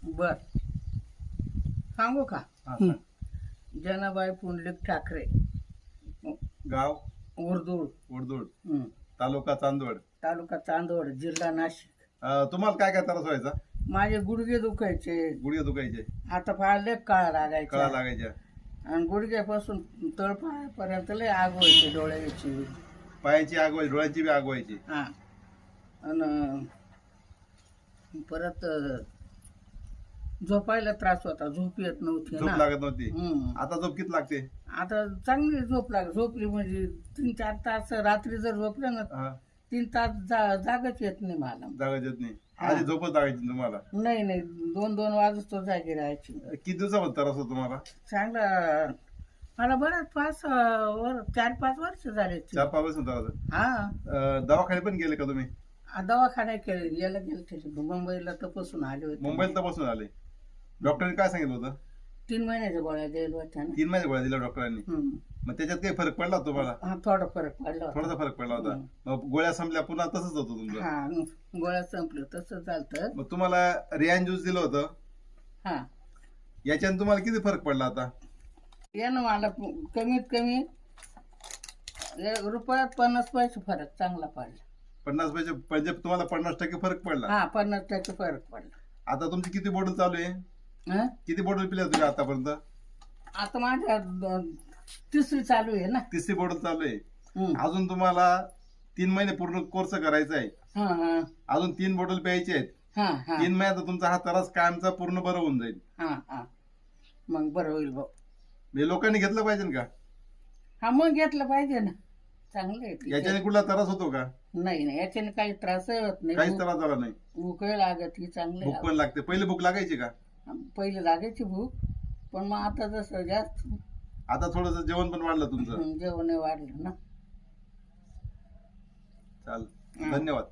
बर सांगू का? हा, सांग. जनाबाई पुंडलिक ठाकरे, गाव उर्दूळ, उडदूड, हं. तालुका चांदवड. तालुका चांदवड, जिल्हा नाशिक. तुम्हाला काय काय त्रास व्हायचा? माझे गुडघे दुखायचे, गुडघे दुखायचे, आता फार काळा कळा लागायचा, लागायच्या, आणि गुडघ्यापासून तळपायापर्यंत लय आग व्हायची डोळ्याची. पायाची आग व्हायची, डोळ्यांची बी आग व्हायची. हा, आणि परत झोपायला त्रास होता, झोप येत नव्हती झोप ना. लागत नव्हती. हं. आता झोप किती लागते? आता चांगली झोपली म्हणजे 3-4 तास रात्री जर झोपलं ना, हा, 3 तास जागच येत नाही मला. जागाच येत नाही. हा. आधी झोपच लागायची तुम्हाला? नाही 2-2 वाजता तो जागी राहायची. किती दिवसामध्ये त्रास होतो तुम्हाला? चांगला मला बरंच 4-5 वर्ष झाले. 4-5 वर्ष त्रास. हा, दवाखाने पण गेले का तुम्ही? दवाखान्यात केले, याला गेले मुंबईला तपासून आले होते. मुंबईला तपासून आले. डॉक्टरांनी काय सांगितलं होतं? 3 महिन्याच्या गोळ्या द्यायला होत्या ना. 3 महिने गोळ्या दिल्या डॉक्टरांनी. हं. मग त्याच्यात काही फरक पडला होता तुम्हाला? हा, थोडा फरक पडला होता. थोडासा फरक पडला होता. मग गोळ्या संपल्या पुन्हा तसंच होतं तुमचं? हा, गोळ्या संपलं तसं चालतं. मग तुम्हाला रियान ज्यूस दिलं होतं, हा, याच्याने तुम्हाला किती फरक पडला आता? यानं मला कमीत कमी रुपयात 50 पैसे फरक चांगला पडला. 50 पैसे म्हणजे तुम्हाला 50% फरक पडला. हा, 50% फरक पडला. आता तुमची किती बॉटल चालू आहे? हं? किती बॉटल पिल्या तुम्ही आतापर्यंत? आता माझ्या तिसरी चालू आहे ना. तिसरी बॉटल चालू आहे. हं. अजून तुम्हाला 3 महिने पूर्ण कोर्स करायचा आहे. हा, हा, अजून 3 बॉटल प्यायचे आहेत. हा, हा, 3 महिन्यात तुमचा हा त्रास कायमचा पूर्ण बरं होऊन जाईल. हा, हा. मग बरं होईल भाऊ. हे लोकांनी घेतलं पाहिजे का? हा, मग घेतलं पाहिजे ना. चांगलं आहे ते. याच्याने कुठला त्रास होतो का? नाही याच्याने काही त्रासही होत काहीच नाही. त्रास झाला नाही. भूक लागत ही चांगली भूक पण लागते. पहिले भूक लागायची का? पहिले लागायची भूक, पण मग आता जसं जास्त आता थोडंसं जेवण पण वाढलं तुमचं. जेवण वाढलं ना. चाल, धन्यवाद.